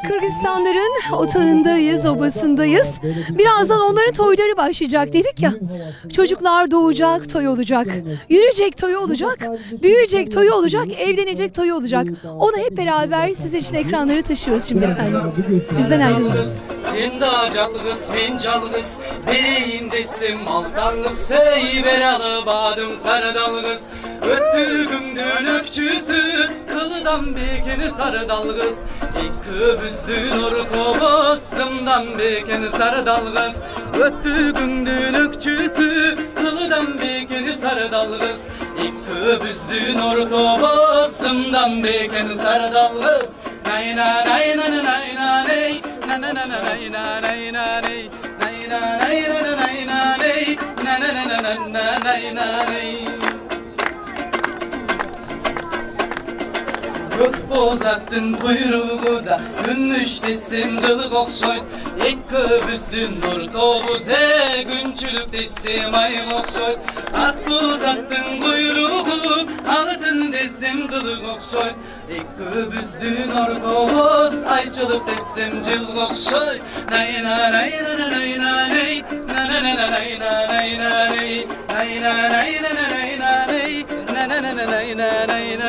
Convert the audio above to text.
Kırgızistanların otağındayız, obasındayız. Birazdan onların toyları başlayacak dedik ya. Çocuklar doğacak, toy olacak. Yürüyecek, toy olacak. Büyüyecek, toy olacak. Evlenecek, toy olacak. Onu hep beraber sizler için ekranlara taşıyoruz şimdi efendim. Bizden ayrılın. Sen da canlısın, ben canlısın. Bereyindesin maldanlısın. Ey beralı badım sarı dalgız. Öttüğümdün ökçüsü. Kılıdan bekeni sarı dalgız. İki büzdün ortobasından bekeni sarı dalgız. Öttüğümdün ökçüsü. Kılıdan bekeni sarı dalgız. İki büzdün ortobasından bekeni sarı dalgız. Nay na nay na na nay na nay na na na na nay na nay na nay nay na nay na na nay na nay na na na na na nay na nay. Gök bozattın kuyruğu da gümüş desin kılık okşoyt. İki büzdün nur tobuze günçülük desim ay okşoyt. Ak bozattın kuyruğu altın desim kılık okşoyt. İki büzdün nur tobuz ayçılık desim cılk okşoyt. Nay na nay na na nay na nay na na na na nay na nay na nay nay na nay na na nay na nay na na na na nay na nay na